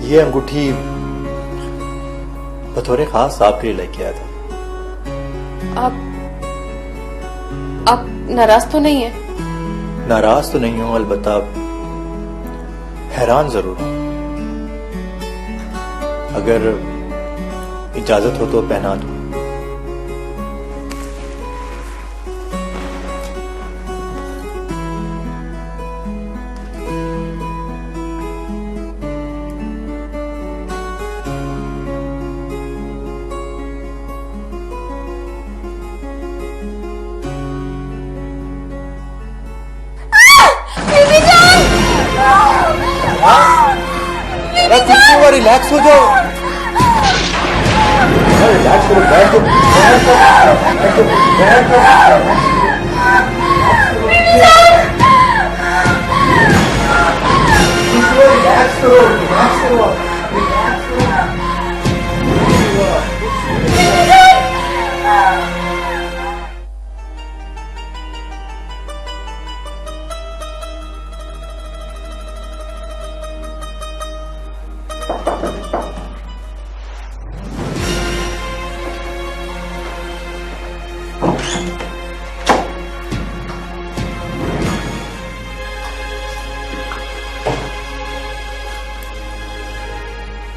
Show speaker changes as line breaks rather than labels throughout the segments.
ये अंगूठी बतौर खास आपके लिए लेके आया था।
आप नाराज तो नहीं है?
नाराज तो नहीं हूं, अलबत्ता हैरान जरूर हूं। अगर इजाजत हो तो पहना दूं। रिलैक्स हो जाओ, रिलैक्स करो, बैठ जाओ, रिलैक्स करो, रिलैक्स करो।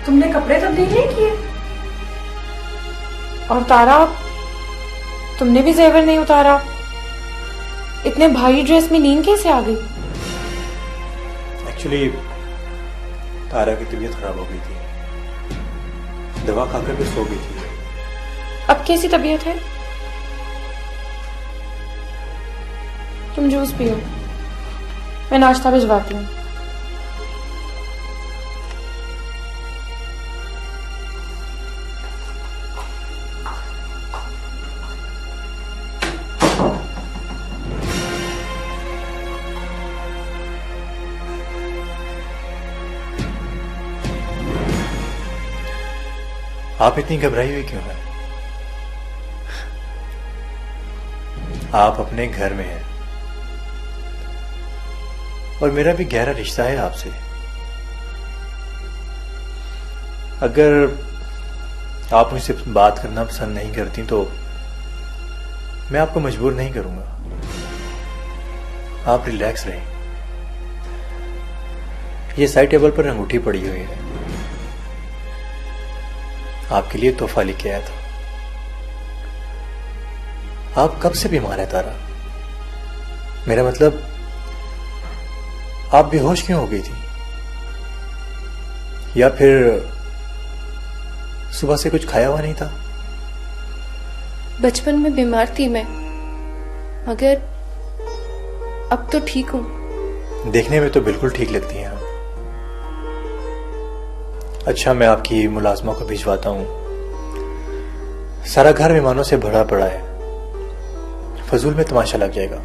तुमने कपड़े तब्दील नहीं किए? और तारा, तुमने भी जेवर नहीं उतारा। इतने भारी ड्रेस में नींद कैसे आ गई?
एक्चुअली तारा की तबीयत खराब हो गई थी, दवा खाकर भी सो गई थी।
अब कैसी तबीयत है? तुम जूस पियो, मैं नाश्ता भिजवाती हूँ।
आप इतनी घबराई हुई क्यों है? आप अपने घर में हैं और मेरा भी गहरा रिश्ता है आपसे। अगर आप मुझसे बात करना पसंद नहीं करती तो मैं आपको मजबूर नहीं करूंगा। आप रिलैक्स रहें। ये साइड टेबल पर अंगूठी पड़ी हुई है, आपके लिए तोहफा लेके आया था। आप कब से बीमार है तारा? मेरा मतलब, आप बेहोश क्यों हो गई थी? या फिर सुबह से कुछ खाया हुआ नहीं था?
बचपन में बीमार थी मैं, मगर अब तो ठीक हूं।
देखने में तो बिल्कुल ठीक लगती हैं आप। अच्छा, मैं आपकी मुलाजमा को भिजवाता हूं। सारा घर मेहमानों से भरा पड़ा है, फजूल में तमाशा लग जाएगा।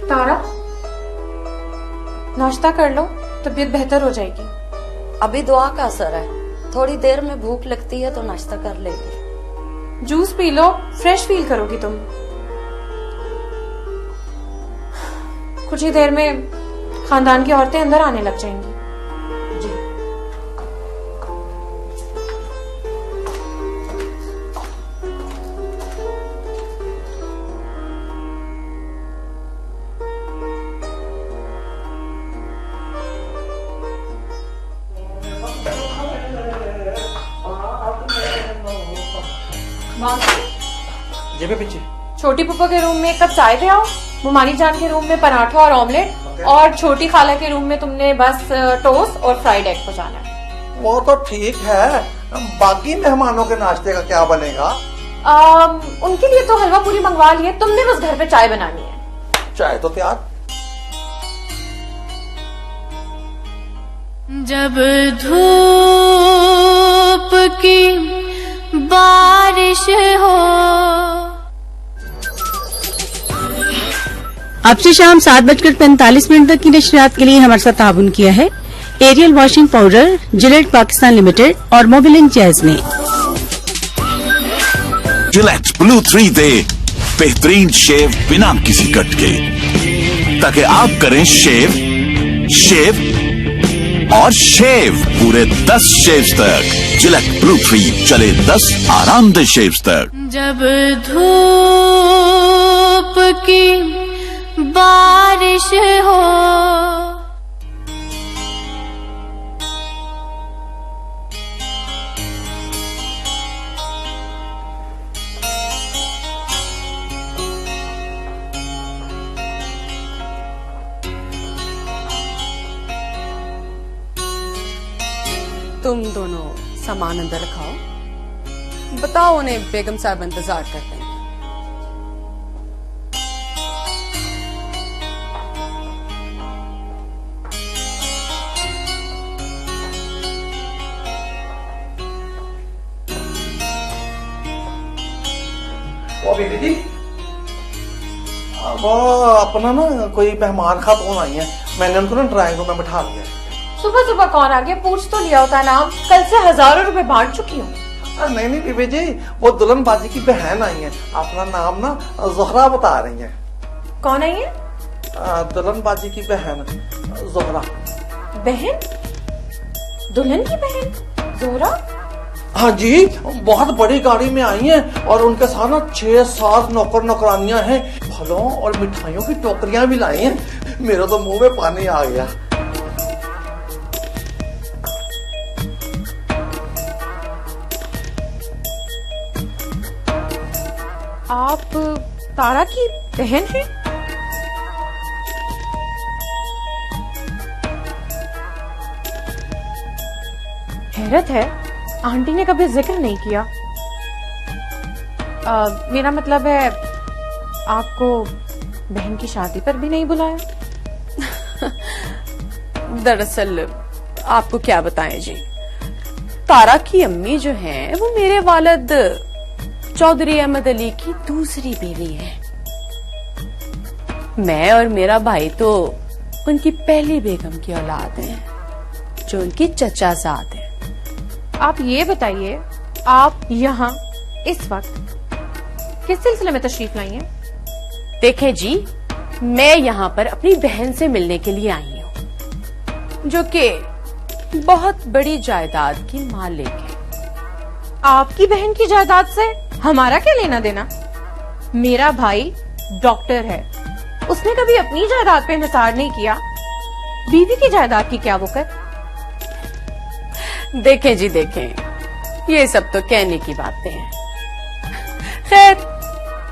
तारा, नाश्ता कर लो, तबीयत बेहतर हो जाएगी।
अभी दुआ का असर है, थोड़ी देर में भूख लगती है तो नाश्ता कर लेगी।
Juice P low, fresh feel करोगी तुम। कुछ ही देर में खानदान की औरतें अंदर आने लग जाएंगी।
जी।
जी मैं पीछे।
छोटी पुप्पा के रूम में एक कप चाय ले आओ, मुमानी जान के रूम में पराठा और ऑमलेट, और छोटी खाला के रूम में तुमने बस टोस्ट और फ्राइड एग पहुंचाना है।
वो तो ठीक है, बाकी मेहमानों के नाश्ते का क्या बनेगा?
उनके लिए तो हलवा पूरी मंगवा लिए, तुमने बस घर पे चाय बनानी है।
चाय तो तैयार।
जब धूप की बारिश हो।
अब से शाम 7:45 तक की नशरियात के लिए हमारे साथ ताबुन किया है Ariel washing powder, Gillette Pakistan limited और मोबिलिंग जैज ने।
जिलेट ब्लू 3 दे बेहतरीन शेव बिना किसी कट के, ताकि आप करें शेव और शेव पूरे 10 शेव्स तक। जिलेट ब्लू 3 चले 10 आरामदेह शेव्स तक।
जब धूप की बारिश हो।
तुम दोनों सामान अंदर रखाओ, बताओ उन्हें बेगम साहब इंतजार कर रहे हैं।
वो दीदी वो अपना ना कोई मेहमान खातून आई है, मैंने उनको ना ड्राइंग रूम में बिठा लिया है।
सुबह सुबह कौन आ गया? पूछ तो लिया होता नाम, कल से हजारों रुपए बांट चुकी हूँ।
नहीं बीबी जी, वो दुल्हन बाजी की बहन आई है, अपना नाम ना जोहरा बता रही है।
कौन आई है?
दुल्हन बाजी की बहन जोहरा।
बहन? दुल्हन की बहन जोहरा?
हाँ जी, बहुत बड़ी गाड़ी में आई हैं और उनके साथ ना 6-7 नौकर नौकरानियां हैं, फलों और मिठाइयों की टोकरियां भी लाई हैं। मेरे तो मुंह में पानी आ गया।
आप तारा की बहन हैं? हैरत है, आंटी ने कभी जिक्र नहीं किया। मेरा मतलब है आपको बहन की शादी पर भी नहीं बुलाया?
दरअसल आपको क्या बताएं जी, तारा की अम्मी जो हैं वो मेरे वालिद चौधरी अहमद अली की दूसरी बीवी है। मैं और मेरा भाई तो उनकी पहली बेगम की औलाद हैं, जो उनकी चचाजाद है।
आप ये बताइए, आप यहाँ इस वक्त किस सिलसिले में तशरीफ लाई हैं?
देखें जी, मैं यहाँ पर अपनी बहन से मिलने के लिए आई हूँ, जो कि बहुत बड़ी जायदाद की मालिक है।
आपकी बहन की जायदाद से हमारा क्या लेना देना? मेरा भाई डॉक्टर है, उसने कभी अपनी जायदाद पे निसार नहीं किया, बीवी की जायदाद की क्या वक़्त?
देखें जी देखें, ये सब तो कहने की बातें हैं। खैर,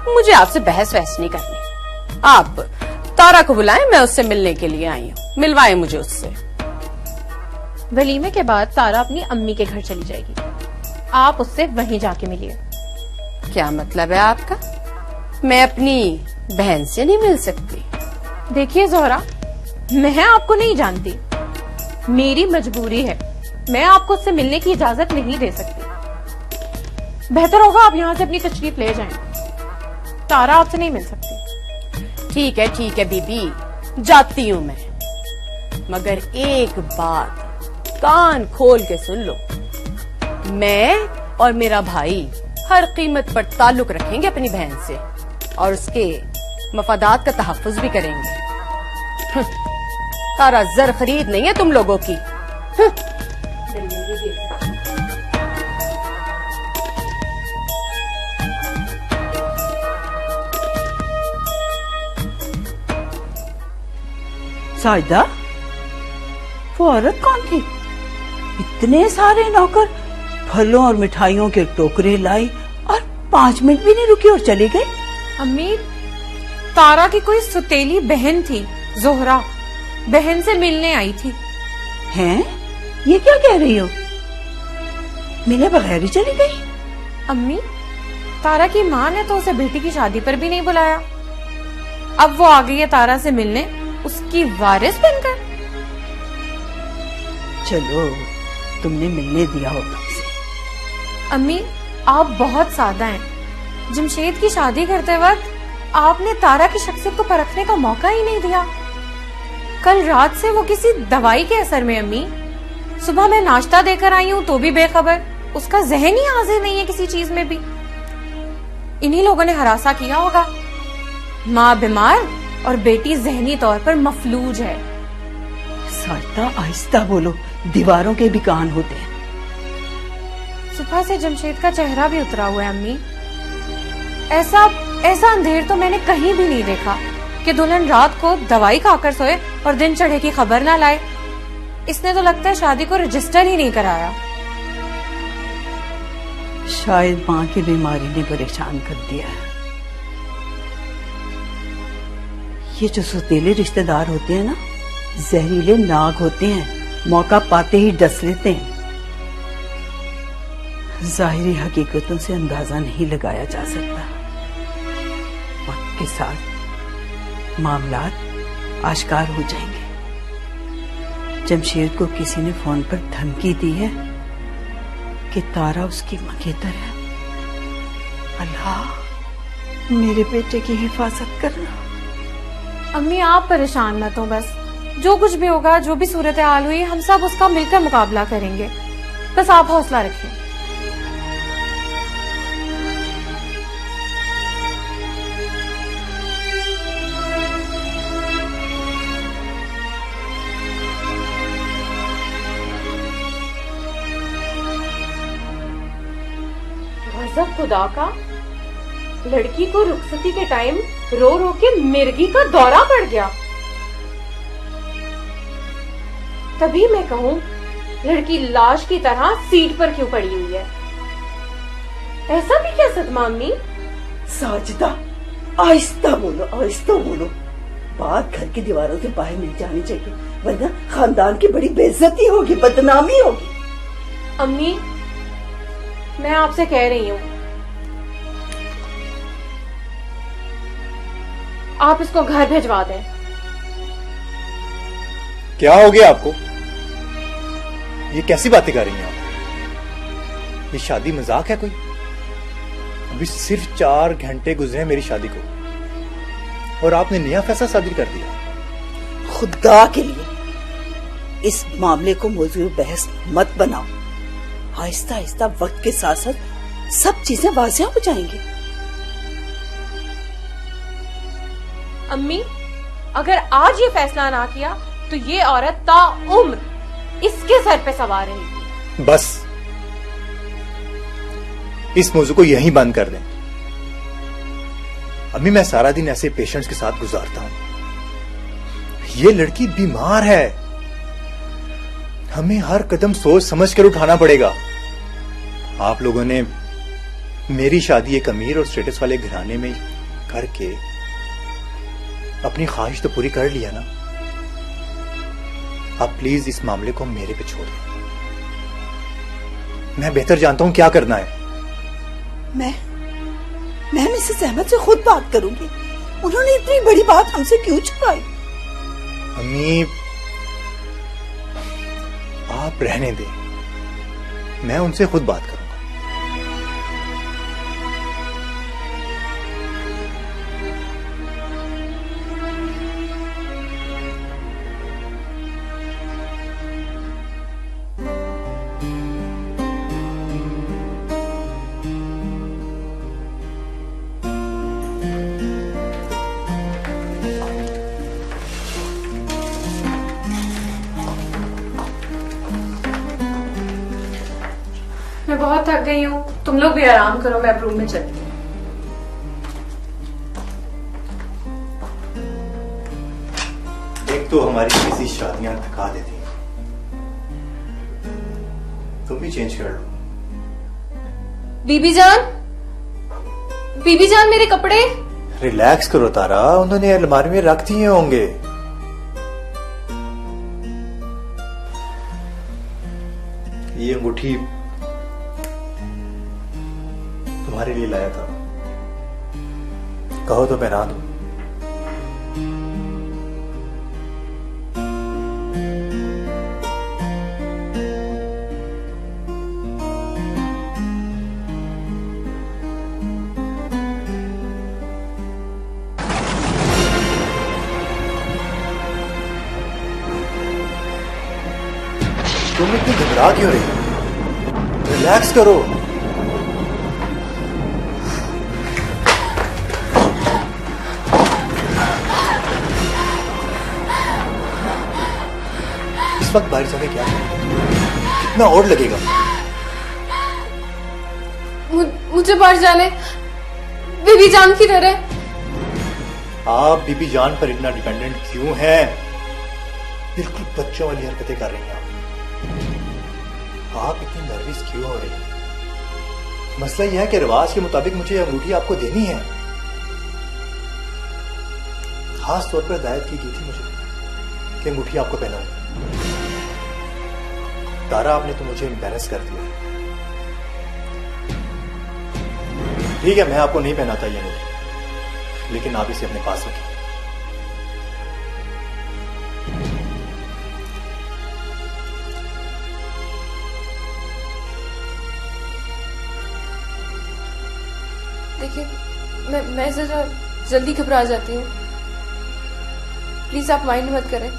मुझे आपसे बहस वहस नहीं करनी। आप तारा को बुलाएं, मैं उससे मिलने के लिए आई हूँ, मिलवाएं मुझे उससे।
वलीमे के बाद तारा अपनी अम्मी के घर चली जाएगी, आप उससे वहीं जाके मिलिए।
क्या मतलब है आपका? मैं अपनी बहन से नहीं मिल सकती?
देखिए जोहरा, मैं आपको नहीं जानती, मेरी मजबूरी है, मैं आपको उससे मिलने की इजाजत नहीं दे सकती। बेहतर होगा आप यहाँ से अपनी तशरीफ ले जाएं। तारा आपसे नहीं मिल सकती।
ठीक है बीबी, जाती हूँ मैं, मगर एक बात कान खोल के सुन लो, मैं और मेरा भाई हर कीमत पर ताल्लुक रखेंगे अपनी बहन से और उसके मफादात का तहफ्फुज भी करेंगे। तारा जर खरीद नहीं है तुम लोगों की।
साजिदा, वो औरत कौन थी? इतने सारे नौकर फलों और मिठाइयों के टोकरे लाई और 5 मिनट भी नहीं रुकी और चली गई।
अम्मी, तारा की कोई सुतेली बहन थी, जोहरा, बहन से मिलने आई थी।
हैं? ये क्या कह रही हो? मिले बगैर ही चली गई?
अम्मी, तारा की माँ ने तो उसे बेटी की शादी पर भी नहीं बुलाया, अब वो आ गई है तारा से मिलने उसकी वारिस बनकर।
चलो तुमने मिलने दिया होगा हमसे।
अम्मी आप बहुत सादा हैं। जमशेद की शादी करते वक्त आपने तारा की शख्सियत को परखने का मौका ही नहीं दिया। कल रात से वो किसी दवाई के असर में अम्मी, सुबह मैं नाश्ता देकर आई हूँ तो भी बेखबर, उसका जहन ही हाजिर नहीं है किसी चीज में भी। इन्हीं लोगों ने हरासा किया होगा। माँ बीमार और बेटी जहनी तौर पर मफलूज है।
साजिदा आहिस्ता बोलो, दीवारों के भी कान होते हैं।
सुबह से जमशेद का चेहरा भी उतरा हुआ है अम्मी। ऐसा अंधेर तो मैंने कहीं भी नहीं देखा कि दुल्हन रात को दवाई खाकर सोए और दिन चढ़े की खबर ना लाए। इसने तो लगता है शादी को रजिस्टर ही नहीं कराया।
शायद माँ की बीमारी ने परेशान कर दिया है। ये जो सौतेले रिश्तेदार होते हैं ना, जहरीले नाग होते हैं, मौका पाते ही डस लेते हैं। जाहिरी हकीकतों से अंदाजा नहीं लगाया जा सकता। वक्त के साथ मामलात आश्कार हो जाएंगे। जमशेद को किसी ने फोन पर धमकी दी है कि तारा उसकी मंगेतर है। अल्लाह मेरे बेटे की हिफाजत करना।
अम्मी आप परेशान मत हो, बस जो कुछ भी होगा, जो भी सूरत हाल हुई, हम सब उसका मिलकर मुकाबला करेंगे। बस आप हौसला रखें। गजब खुदा का, लड़की को रुखसती के टाइम रो रो के मिर्गी का दौरा पड़ गया। तभी मैं कहूं लड़की लाश की तरह सीट पर क्यों पड़ी हुई है। ऐसा भी क्या सदमा अम्मी?
साजिदा आहिस्ता बोलो, आहिस्ता बोलो। बात घर की दीवारों से बाहर नहीं जानी चाहिए, वरना खानदान की बड़ी बेइज्जती होगी, बदनामी होगी।
अम्मी मैं आपसे कह रही हूँ, आप इसको घर भिजवा दें।
क्या हो गया आपको? ये कैसी बातें कर रही हैं आप? ये शादी मजाक है कोई? अभी सिर्फ 4 घंटे गुजरे मेरी शादी को और आपने नया फैसला सादिर कर दिया।
खुदा के लिए इस मामले को मौजूद बहस मत बनाओ। आहिस्ता आहिस्ता वक्त के साथ साथ सब चीजें वाज़ेह हो जाएंगी।
अम्मी अगर आज ये फैसला ना किया तो ये औरत ताउम्र इसके सर पे सवार रहेगी।
बस इस मौजू को यहीं बंद कर दें। अम्मी मैं सारा दिन ऐसे पेशेंट्स के साथ गुजारता हूं। ये लड़की बीमार है, हमें हर कदम सोच समझ कर उठाना पड़ेगा। आप लोगों ने मेरी शादी एक अमीर और स्टेटस वाले घराने में करके अपनी ख्वाहिश तो पूरी कर लिया ना। आप प्लीज इस मामले को मेरे पे छोड़ दें। मैं बेहतर जानता हूं क्या करना है।
मैं मिसेस अहमद से खुद बात करूंगी। उन्होंने इतनी बड़ी बात हमसे क्यों छुपाई?
अम्मी आप रहने दें, मैं उनसे खुद बात करूंगा।
मैं बहुत थक गई हूँ, तुम लोग भी आराम करो, मैं अब रूम में चलती हूँ।
एक तो हमारी किसी शादियां थका देती हैं, तुम भी चेंज कर लो।
बीबी जान मेरे कपड़े।
रिलैक्स करो तारा, उन्होंने अलमारी में रख दिए होंगे। ये अंगूठी तुम्हारे लिए लाया था, कहो तो पहना दूं। घबरा क्यों रही हो? रिलैक्स करो। इस वक्त बाहर जाके क्या करें? कितना और लगेगा?
मुझे बाहर जाने, बीबी जान की डर है।
आप बीबी जान पर इतना डिपेंडेंट क्यों हैं? बिल्कुल बच्चों वाली हरकतें कर रही हैं आप इतनी नर्वस क्यों हो रही हैं? मसला यह है कि रिवाज के मुताबिक मुझे अंगूठी आपको देनी है। खास तौर पर हिदायत की गई थी मुझे कि अंगूठी आपको पहनाऊं। तारा, आपने तो मुझे एम्बैरस कर दिया। ठीक है, मैं आपको नहीं पहनाता ये अंगूठी, लेकिन आप इसे अपने पास रखें।
देखिए, मैं जरा जल्दी घबरा जाती हूँ, प्लीज आप माइंड मत करें।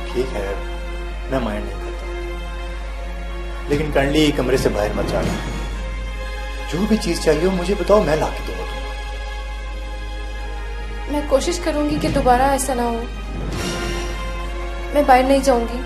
ठीक है, मैं माइंड नहीं करता, लेकिन काइंडली कमरे से बाहर मत जाना। जो भी चीज चाहिए हो मुझे बताओ, मैं ला के दूंगा तुम्हें।
मैं कोशिश करूंगी कि दोबारा ऐसा ना हो। मैं बाहर नहीं जाऊंगी।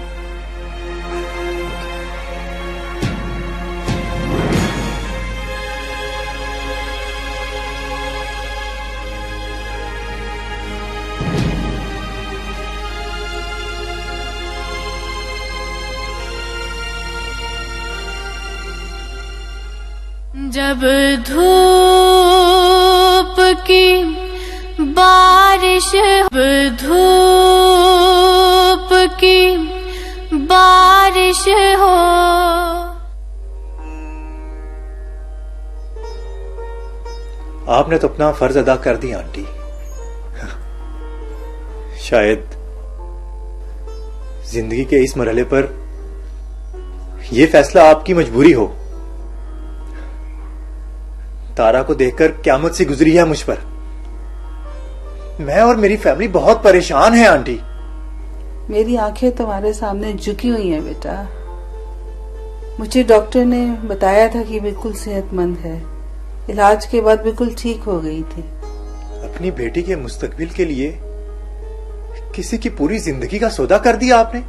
जब धूप की बारिश, धूप की बारिश हो।
आपने तो अपना फर्ज अदा कर दिया आंटी। शायद जिंदगी के इस मरहले पर यह फैसला आपकी मजबूरी हो। तारा को देखकर क़यामत से गुजरी है मुझ पर। मैं और मेरी फैमिली बहुत परेशान है आंटी।
मेरी आंखें तुम्हारे सामने झुकी हुई हैं बेटा। मुझे डॉक्टर ने बताया था कि बिल्कुल सेहतमंद है। इलाज के बाद बिल्कुल ठीक हो गई थी।
अपनी बेटी के मुस्तकबिल के लिए किसी की पूरी जिंदगी का सौदा कर दिया आपने।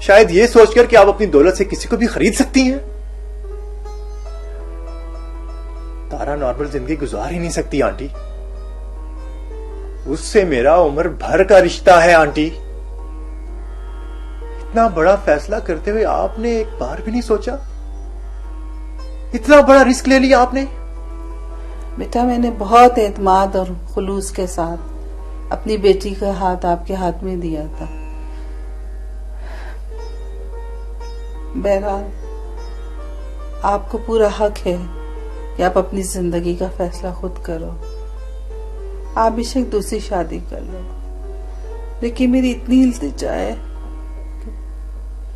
शायद ये सोचकर कि आप अपनी दौलत से किसी को भी खरीद सकती हैं। तारा नॉर्मल जिंदगी गुजार ही नहीं सकती आंटी। उससे मेरा उम्र भर का रिश्ता है आंटी। इतना बड़ा फैसला करते हुए आपने एक बार भी नहीं सोचा? इतना बड़ा रिस्क ले लिया आपने।
बेटा, मैंने बहुत एतमाद और खुलूस के साथ अपनी बेटी का हाथ आपके हाथ में दिया था। बहरहाल, आपको पूरा हक है कि आप अपनी जिंदगी का फैसला खुद करो। आप बेशक दूसरी शादी कर लो, लेकिन मेरी इतनी इल्तिजा है कि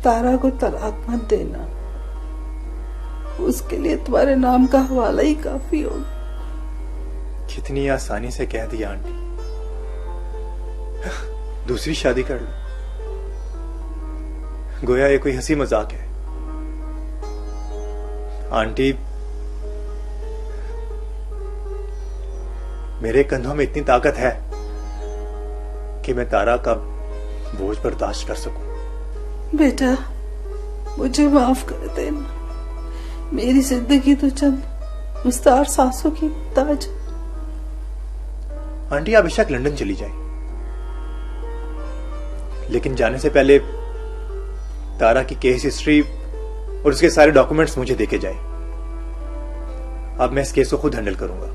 तारा को तलाक मत देना। उसके लिए तुम्हारे नाम का हवाला ही काफी होगा।
कितनी आसानी से कह दिया आंटी। दूसरी शादी कर लो, गोया ये कोई हंसी मजाक है। आंटी, मेरे कंधों में इतनी ताकत है कि मैं तारा का बोझ बर्दाश्त कर सकूं।
बेटा, मुझे माफ कर देना। मेरी जिंदगी तो चंद मुस्तार सांसों की ताज।
आंटी, आप बेशक लंदन चली जाए, लेकिन जाने से पहले तारा की केस हिस्ट्री और उसके सारे डॉक्यूमेंट्स मुझे देके जाए। अब मैं इस केस को खुद हैंडल करूंगा।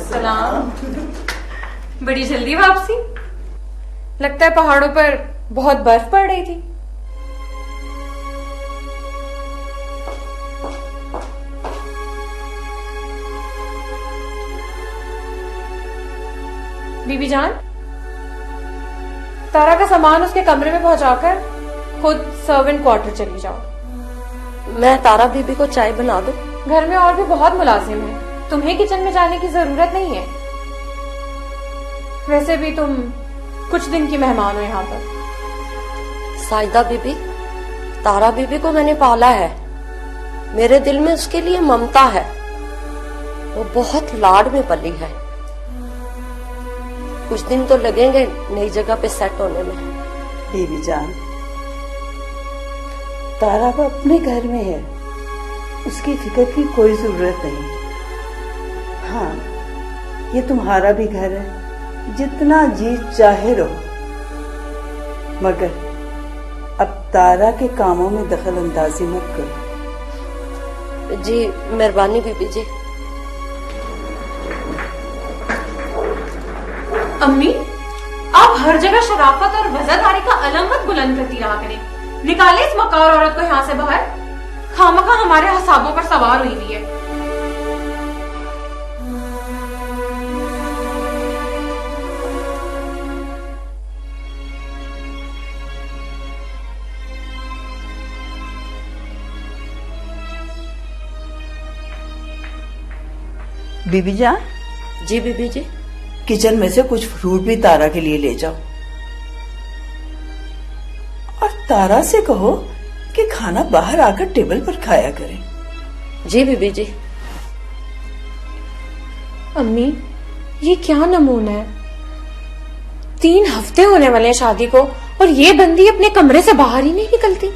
सलाम। बड़ी जल्दी वापसी। लगता है पहाड़ों पर बहुत बर्फ पड़ रही थी। बीबी जान, तारा का सामान उसके कमरे में पहुंचाकर खुद सर्वेंट क्वार्टर चली जाओ।
मैं तारा बीबी को चाय बना दूं?
घर में और भी बहुत मुलाजिम हैं, तुम्हें किचन में जाने की जरूरत नहीं है। वैसे भी तुम कुछ दिन की मेहमान हो यहाँ पर।
साइदा बीबी, तारा बीबी को मैंने पाला है। मेरे दिल में उसके लिए ममता है। वो बहुत लाड में पली है। कुछ दिन तो लगेंगे नई जगह पे सेट होने में।
बीबी जान, तारा वो अपने घर में है, उसकी फिक्र की कोई जरूरत नहीं। हाँ, ये तुम्हारा भी घर है, जितना जी चाहे रहो, मगर अब तारा के कामों में दखल अंदाजी मत करो।
जी मेहरबानी बीबी जी।
अम्मी, आप हर जगह शराफत और वफादारी का अलम मत बुलंद करती रहा करें। निकाले इस मकार औरत को यहाँ से बाहर। खामखा हमारे हिसाबों पर सवार हुई हुई है।
बीबी जान।
जी बीबी जी।
किचन में से कुछ फ्रूट भी तारा के लिए ले जाओ, और तारा से कहो कि खाना बाहर आकर टेबल पर खाया करें।
जी बीबी जी।
अम्मी, ये क्या नमूना है? 3 हफ्ते होने वाले हैं शादी को और ये बंदी अपने कमरे से बाहर ही नहीं निकलती।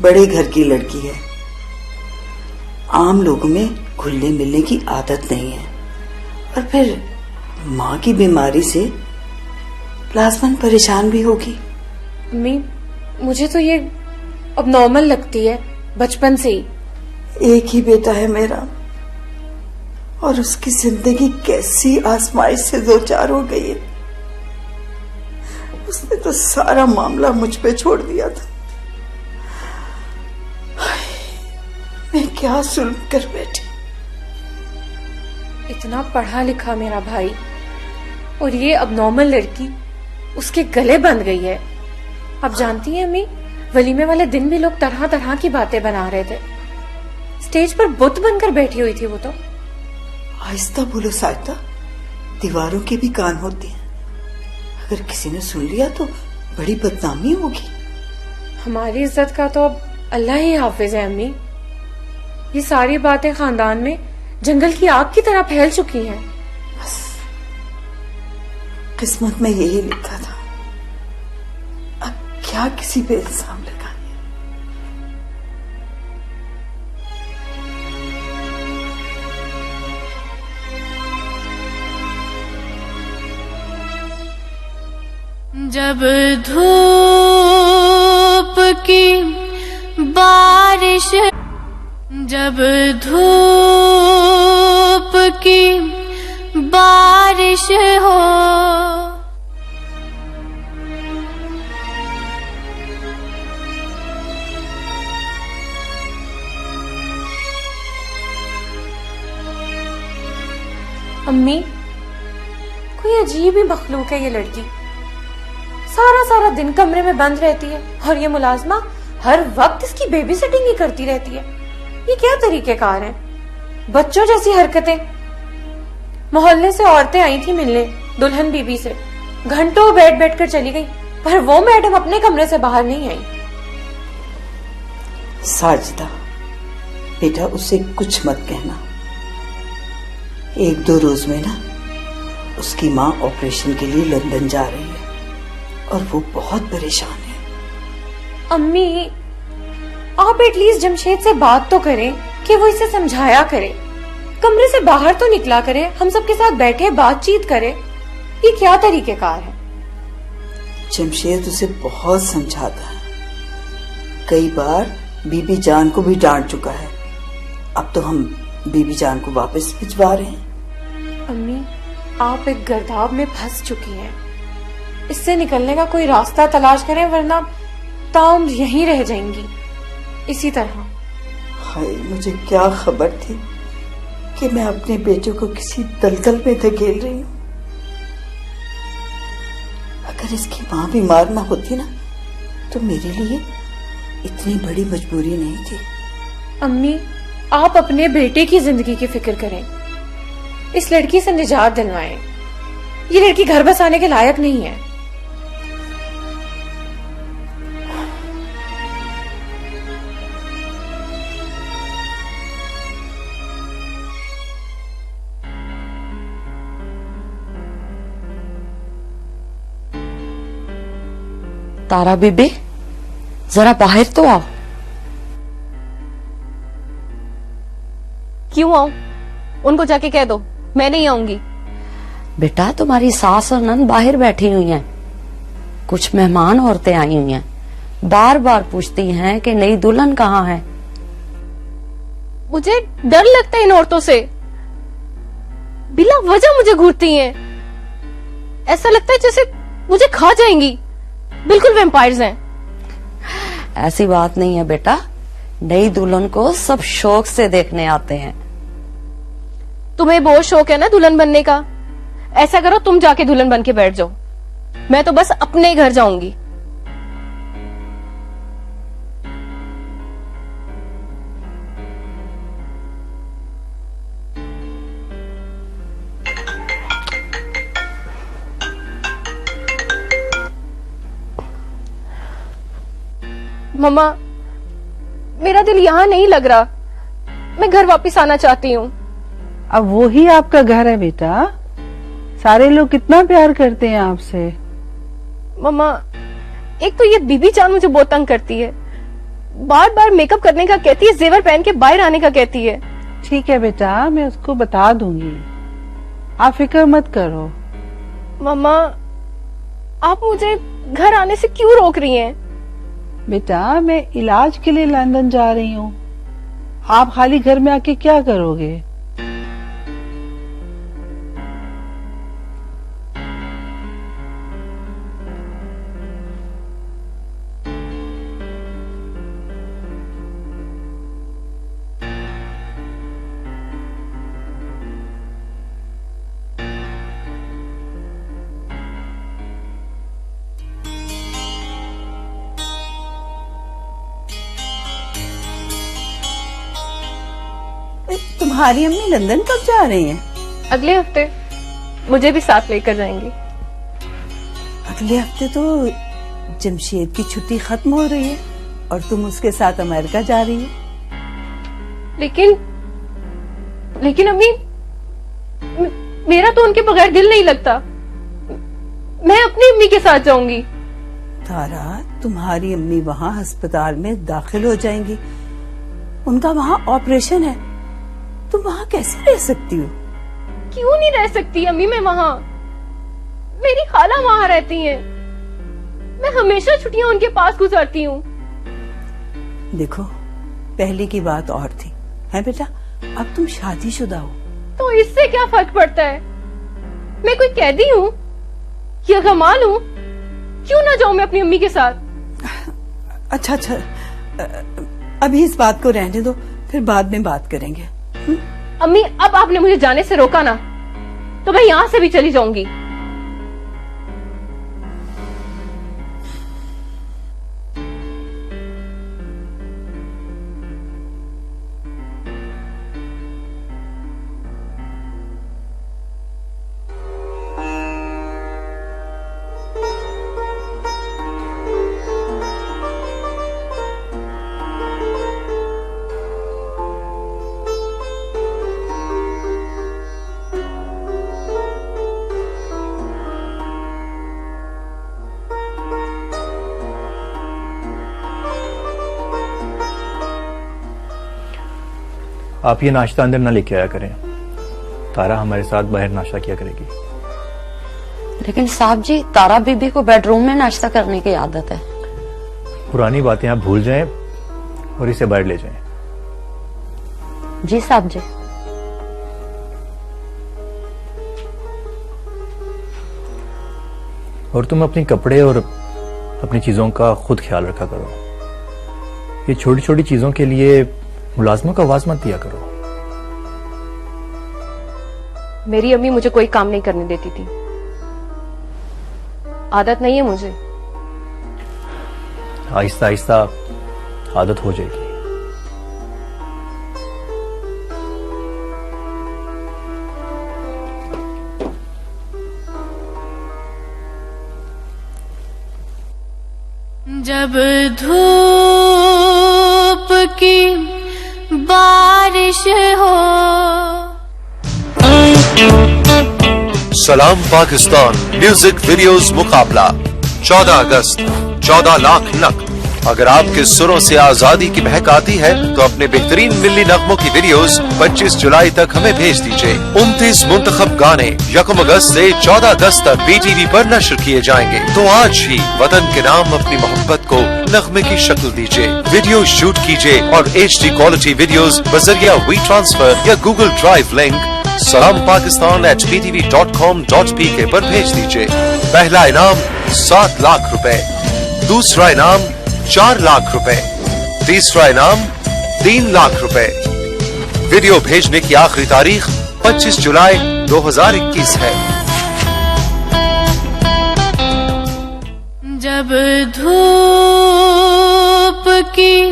बड़े घर की लड़की है, आम लोगों में घुलने मिलने की आदत नहीं है, और फिर माँ की बीमारी से लाजमन परेशान भी होगी।
अम्मी, मुझे तो ये अब नॉर्मल लगती है बचपन से ही।
एक ही बेटा है मेरा, और उसकी जिंदगी कैसी आजमाइश से दो चार हो गई है। उसने तो सारा मामला मुझ पे छोड़ दिया था। मैं क्या जुल्म कर बैठी।
इतना पढ़ा लिखा मेरा भाई, और ये अब नॉर्मल लड़की उसके गले बंध गई है। आप जानती हैं अम्मी, वलीमे वाले दिन भी लोग तरह तरह की बातें बना रहे थे। स्टेज पर बुत बनकर बैठी हुई थी वो तो।
आहिस्ता बोलो साइदा, दीवारों के भी कान होते हैं। अगर किसी ने सुन लिया तो बड़ी बदनामी होगी।
हमारी इज्जत का तो अब अल्लाह ही हाफिज है अम्मी। ये सारी बातें खानदान में जंगल की आग की तरह फैल चुकी हैं।
बस किस्मत में यही लिखा था, अब क्या किसी पे इल्जाम लगाए।
जब धूप की बारिश, जब धूप की बारिश हो,
अम्मी, कोई अजीब ही मखलूक है ये लड़की। सारा सारा दिन कमरे में बंद रहती है और ये मुलाजमा हर वक्त इसकी बेबी सिटिंग ही करती रहती है। ये क्या तरीकेकार है? बच्चों जैसी हरकतें। मोहल्ले से औरतें आई थी मिलने दुल्हन बीबी से, घंटों बैठ बैठ कर चली गई, पर वो मैडम अपने कमरे से बाहर नहीं आई।
साजिदा बेटा, उसे कुछ मत कहना। 1-2 रोज में ना उसकी माँ ऑपरेशन के लिए लंदन जा रही है और वो बहुत परेशान है।
अम्मी, आप एटलीस्ट जमशेद से बात तो करें कि वो इसे समझाया करे, कमरे से बाहर तो निकला करे, हम सबके साथ बैठे बातचीत करे। ये क्या तरीकेकार है?
जमशेद उसे बहुत समझाता है, कई बार बीबी जान को भी डांट चुका है। अब तो हम बीबी जान को वापस भिजवा रहे हैं।
अम्मी, आप एक गर्दाब में फंस चुकी हैं। इससे निकलने का कोई रास्ता तलाश करें, वरना ताउम्र यहीं रह जाएंगी इसी तरह।
हाय, मुझे क्या खबर थी कि मैं अपने बेटे को किसी दलदल में धकेल रही हूँ। अगर इसकी माँ बीमार ना होती ना तो मेरे लिए इतनी बड़ी मजबूरी नहीं थी।
अम्मी, आप अपने बेटे की जिंदगी की फिक्र करें, इस लड़की से निजात दिलवाएं। ये लड़की घर बसाने के लायक नहीं है।
तारा बीबी, जरा बाहर तो आओ।
क्यों आऊं? उनको जाके कह दो मैं नहीं आऊंगी।
बेटा, तुम्हारी सास और नंद बाहर बैठी हुई हैं। कुछ मेहमान औरतें आई हुई हैं, बार बार पूछती हैं कि नई दुल्हन कहाँ है।
मुझे डर लगता है इन औरतों से, बिला वजह मुझे घूरती हैं। ऐसा लगता है जैसे मुझे खा जाएंगी, बिल्कुल वैम्पायर्स हैं।
ऐसी बात नहीं है बेटा, नई दुल्हन को सब शौक से देखने आते हैं।
तुम्हें बहुत शौक है ना दुल्हन बनने का। ऐसा करो, तुम जाके दुल्हन बन के बैठ जाओ, मैं तो बस अपने घर जाऊंगी। मम्मा, मेरा दिल यहाँ नहीं लग रहा, मैं घर वापस आना चाहती हूँ।
अब वो ही आपका घर है बेटा, सारे लोग कितना प्यार करते हैं आपसे।
मम्मा, एक तो ये बीबी जान मुझे बहुत तंग करती है, बार बार मेकअप करने का कहती है, जेवर पहन के बाहर आने का कहती है।
ठीक है बेटा, मैं उसको बता दूंगी, आप फिक्र मत करो।
मम्मा, आप मुझे घर आने से क्यों रोक रही हैं?
बेटा, मैं इलाज के लिए लंदन जा रही हूँ, आप खाली घर में आके क्या करोगे। तुम्हारी अम्मी लंदन कब जा रही हैं?
अगले हफ्ते, मुझे भी साथ लेकर जाएंगी।
अगले हफ्ते तो जमशेद की छुट्टी खत्म हो रही है और तुम उसके साथ अमेरिका जा रही हो।
लेकिन अम्मी, मेरा तो उनके बगैर दिल नहीं लगता। मैं अपनी अम्मी के साथ जाऊंगी।
तारा, तुम्हारी अम्मी वहाँ अस्पताल में दाखिल हो जाएंगी, उनका वहाँ ऑपरेशन है, तुम वहाँ कैसे रह सकती हो?
क्यों नहीं रह सकती अम्मी मैं वहाँ? मेरी खाला वहाँ रहती हैं, मैं हमेशा छुट्टियां उनके पास गुजारती हूँ।
देखो, पहले की बात और थी, है बेटा, अब तुम शादीशुदा हो।
तो इससे क्या फर्क पड़ता है? मैं कोई कैदी हूँ या गमाल हूँ? क्यों ना जाऊँ मैं अपनी अम्मी के साथ?
अच्छा, अभी इस बात को रहने दो, फिर बाद में बात करेंगे।
अम्मी, अब आपने मुझे जाने से रोका ना, तो मैं यहाँ से भी चली जाऊंगी।
आप ये नाश्ता अंदर ना लेके आया करें, तारा हमारे साथ बाहर नाश्ता किया करेगी।
लेकिन साहब जी, तारा बीबी को बेडरूम में नाश्ता करने की आदत है।
पुरानी बातें आप भूल जाएं और इसे बाहर ले जाएं।
जी साहब जी।
और तुम अपने कपड़े और अपनी चीजों का खुद ख्याल रखा करो। ये छोटी छोटी चीजों के लिए मुलाजमों का आवाज मत दिया करो।
मेरी अम्मी मुझे कोई काम नहीं करने देती थी, आदत नहीं है मुझे।
आहिस्ता आहिस्ता आदत हो जाएगी।
जब धूप की बारिश हो।
सलाम पाकिस्तान म्यूजिक वीडियोस मुकाबला 14 अगस्त 14 लाख नग। अगर आपके सुरों से आजादी की महक आती है तो अपने बेहतरीन मिल्ली नगमों की वीडियोस 25 जुलाई तक हमें भेज दीजिए। 29 मुंतखब गाने 1 अगस्त से 14 अगस्त तक BTV पर नशर किए जाएंगे। तो आज ही वतन के नाम अपनी मोहब्बत को नगमे की शक्ल दीजिए। वीडियो शूट कीजिए और HD क्वालिटी वीडियोस बजरिया वी ट्रांसफर या गूगल ड्राइव लिंक salampakistan@ptv.com.pk पर भेज दीजिए। पहला इनाम 7 लाख रुपए, दूसरा इनाम 4 लाख रुपए, तीसरा इनाम 3 लाख रुपए। वीडियो भेजने की आखिरी तारीख 25 जुलाई 2021 है।
जब धूप की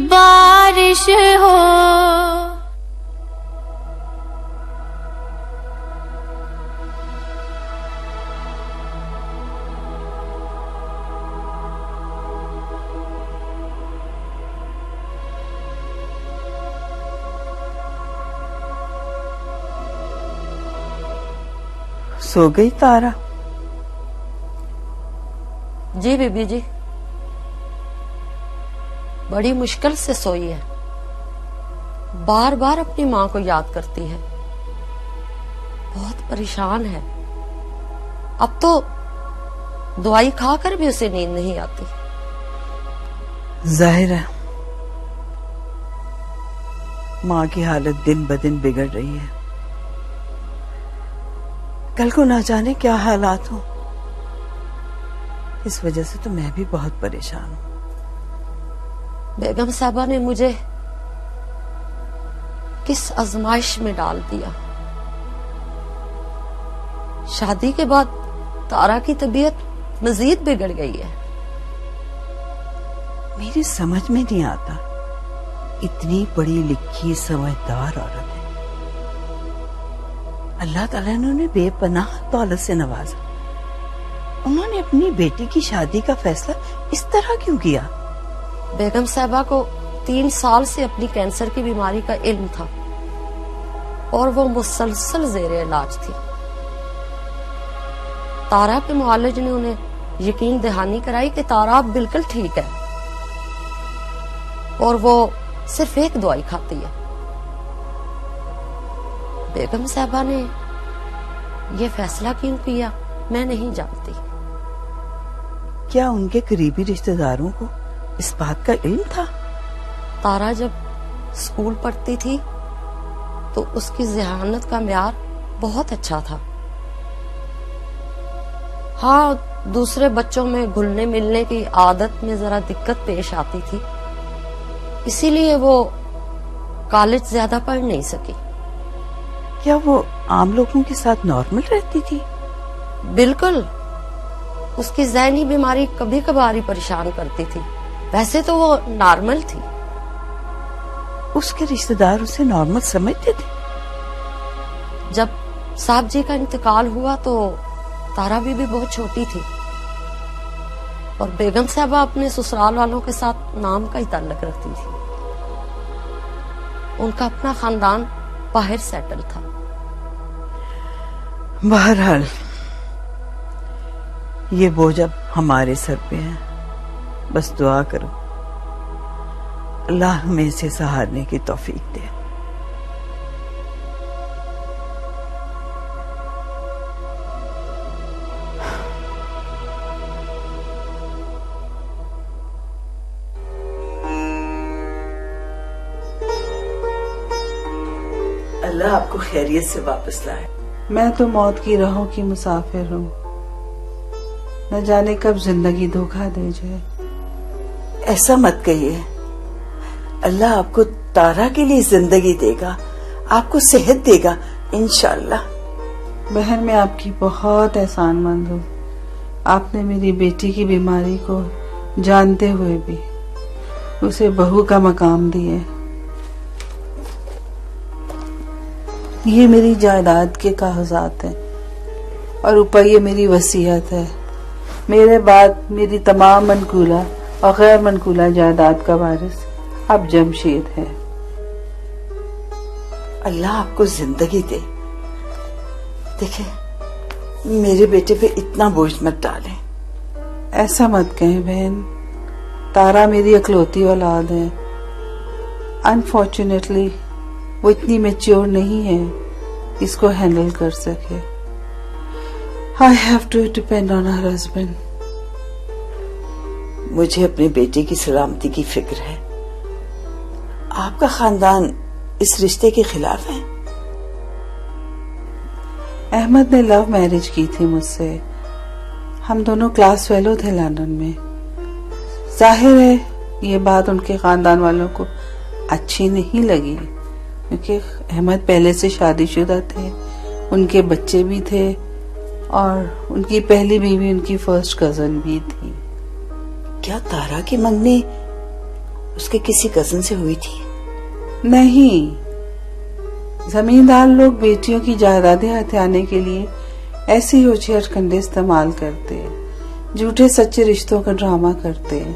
बारिश हो।
सो गई तारा?
जी बीबी जी, बड़ी मुश्किल से सोई है। बार बार अपनी माँ को याद करती है, बहुत परेशान है। अब तो दवाई खाकर भी उसे नींद नहीं आती।
जाहिर है माँ की हालत दिन ब दिन बिगड़ रही है। कल को ना जाने क्या हालात हो। इस वजह से तो मैं भी बहुत परेशान हूँ।
बेगम साहबा ने मुझे किस आजमाइश में डाल दिया। शादी के बाद तारा की तबीयत मजीद बिगड़ गई है।
मेरी समझ में नहीं आता, इतनी पढ़ी लिखी समझदार औरत है, अल्लाह ताला ने उन्हें बेपनाह दौलत से नवाजा। उन्होंने अपनी बेटी की शादी का फैसला इस तरह क्यों किया?
बेगम साहबा को 3 साल से अपनी कैंसर की बीमारी का इल्म था और वो मुसलसल जेर इलाज थी। तारा के मुआलिज ने उन्हें यकीन दहानी कराई कि तारा अब बिल्कुल ठीक है और वो सिर्फ एक दवाई खाती है। बेगम साहबा ने ये फैसला क्यों किया मैं नहीं जानती।
क्या उनके करीबी रिश्तेदारों को इस बात का इल्म था?
तारा जब स्कूल पढ़ती थी तो उसकी ज़हानत का म्यार बहुत अच्छा था। हाँ, दूसरे बच्चों में घुलने मिलने की आदत में जरा दिक्कत पेश आती थी, इसीलिए वो कॉलेज ज्यादा पढ़ नहीं सकी।
क्या वो आम लोगों के साथ नॉर्मल रहती थी?
बिल्कुल। उसकी ज़हनी बीमारी कभी कभार ही परेशान करती थी, वैसे तो वो नॉर्मल थी।
उसके रिश्तेदार उसे नॉर्मल समझते थे?
जब साहब जी का इंतकाल हुआ तो तारा बीबी बहुत छोटी थी और बेगम साहबा अपने ससुराल वालों के साथ नाम का ही ताल्लुक रखती थी। उनका अपना खानदान बाहर सेटल था।
बहरहाल ये बोझ अब हमारे सर पे है। बस दुआ करो अल्लाह हमें इसे सहारने की तौफीक दे। अल्लाह आपको खैरियत से वापस लाए। मैं तो मौत की राहों की मुसाफिर हूँ, न जाने कब जिंदगी धोखा दे जाए।
ऐसा मत कहिए, अल्लाह आपको तारा के लिए जिंदगी देगा, आपको सेहत देगा इंशाल्लाह।
बहन, मैं आपकी बहुत एहसानमंद हूँ। आपने मेरी बेटी की बीमारी को जानते हुए भी उसे बहू का मकाम दिए। ये मेरी जायदाद के कागजात हैं और ऊपर ये मेरी वसीयत है। मेरे बाद मेरी तमाम मनकूला और गैर मनकूला जायदाद का वारिस अब जमशेद है।
अल्लाह आपको जिंदगी दे। देखे, मेरे बेटे पे इतना बोझ मत डालें।
ऐसा मत कहें बहन, तारा मेरी अकलौती औलाद है। अनफॉर्चुनेटली वो इतनी मैच्योर नहीं है इसको हैंडल कर सके। I have to depend on her husband.
मुझे अपने बेटे की सलामती की फिक्र है। आपका खानदान इस रिश्ते के खिलाफ है।
अहमद ने लव मैरिज की थी मुझसे। हम दोनों क्लास फेलो थे लंदन में। जाहिर है ये बात उनके खानदान वालों को अच्छी नहीं लगी, क्योंकि अहमद पहले से शादीशुदा थे, उनके बच्चे भी थे और उनकी पहली बीवी उनकी फर्स्ट कजन भी थी।
क्या तारा की मंगनी उसके किसी कजन से हुई थी?
नहीं, जमींदार लोग बेटियों की जायदादें हथियाने के लिए ऐसे ही ऊंचे हथकंडे इस्तेमाल करते हैं, झूठे सच्चे रिश्तों का ड्रामा करते हैं।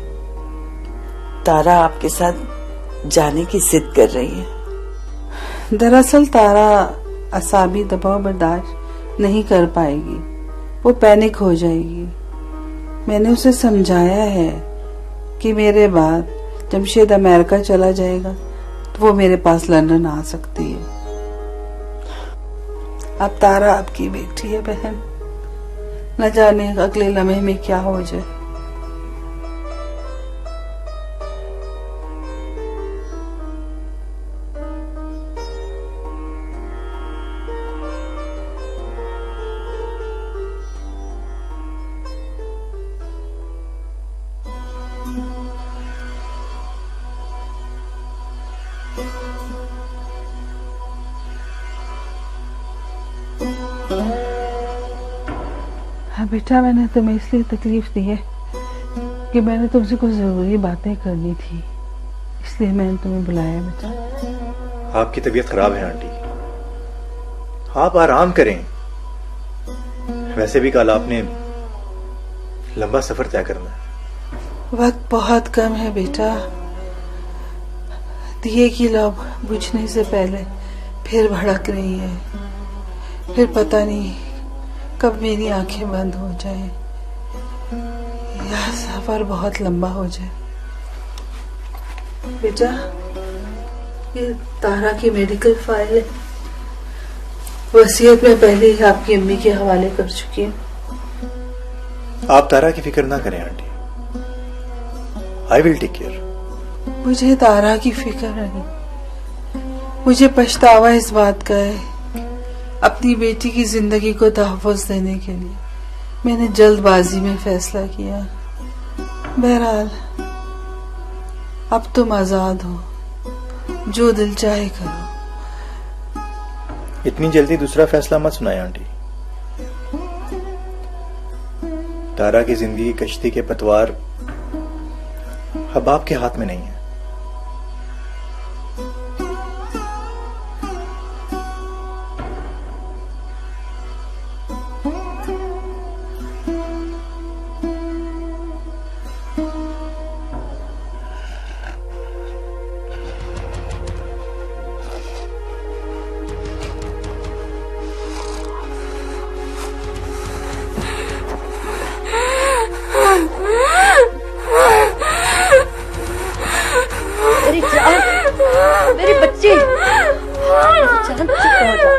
तारा आपके साथ जाने की जिद कर रही है।
दरअसल तारा असाबी दबाव बर्दाश्त नहीं कर पाएगी, वो पैनिक हो जाएगी। मैंने उसे समझाया है कि मेरे बाद जमशेद अमेरिका चला जाएगा तो वो मेरे पास लंदन आ सकती है। अब तारा आपकी बेटी है बहन, न जाने अगले लम्हे में क्या हो जाए। हाँ बेटा, मैंने तुम्हें इसलिए तकलीफ दी है कि मैंने तुमसे कुछ जरूरी बातें करनी थी, इसलिए मैंने तुम्हें बुलाया बेटा।
आपकी तबीयत खराब है आंटी, आप आराम करें। वैसे भी कल आपने लंबा सफर तय करना है।
वक्त बहुत कम है बेटा। दिए की लौ बुझने से पहले फिर भड़क रही है, फिर पता नहीं कब मेरी आंखें बंद हो जाए या सफर बहुत लंबा हो जाए। बेटा, ये तारा की मेडिकल फाइल है। वसीयत में पहले ही आपकी अम्मी के हवाले कर चुकी हूँ।
आप तारा की फिक्र ना करें aunty, I will take care.
मुझे तारा की फिक्र नहीं, मुझे पछतावा इस बात का है अपनी बेटी की जिंदगी को तहफ़्फ़ुज़ देने के लिए मैंने जल्दबाजी में फैसला किया। बहरहाल अब तुम आजाद हो, जो दिल चाहे करो।
इतनी जल्दी दूसरा फैसला मत सुनाए आंटी। तारा की जिंदगी कश्ती के पतवार अब आपके हाथ में नहीं है।
मेरी जान, मेरी बच्ची, जान चुप हो जा।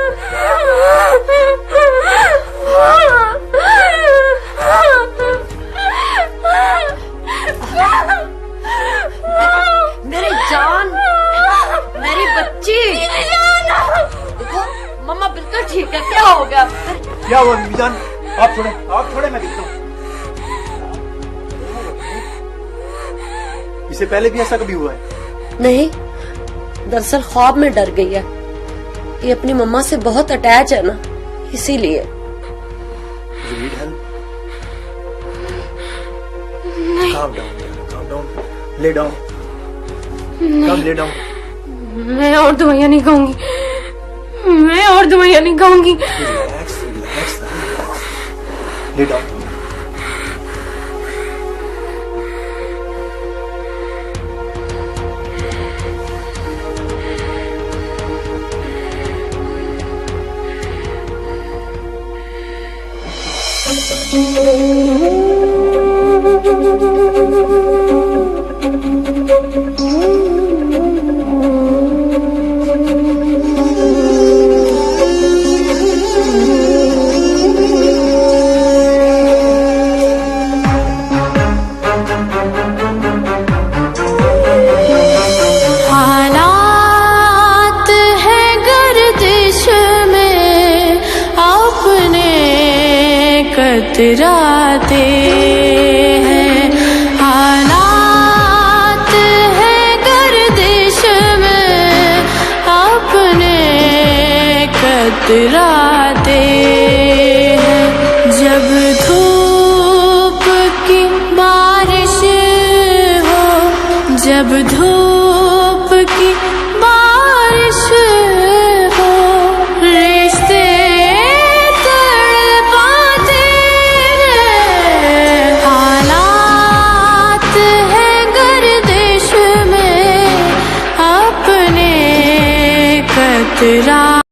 मेरी जान, मेरी बच्ची। देखो मम्मा बिल्कुल ठीक है। क्या हो गया?
क्या हुआ अम्मी जान? आप छोड़े, मैं देखता हूँ। इससे पहले भी ऐसा कभी हुआ है?
नहीं, दरअसल ख्वाब में डर गई है। ये अपनी मम्मा से बहुत अटैच है ना, इसीलिए।
You need help? Calm down, calm down. Lay down. Come, lay down.
मैं और दवाइयाँ नहीं खाऊंगी, मैं और दवाइयाँ नहीं खाऊंगी।
Relax, relax, relax. Lay down.
हालात है गर्दिश में अपने कतराते हैं, हालात है गर्दिश में अपने कतराते हैं। जब धूप की बारिश हो, जब धूप की बारिश हो, रिश्ते तड़पाते हैं। हालात है गर्दिश में अपने कतरा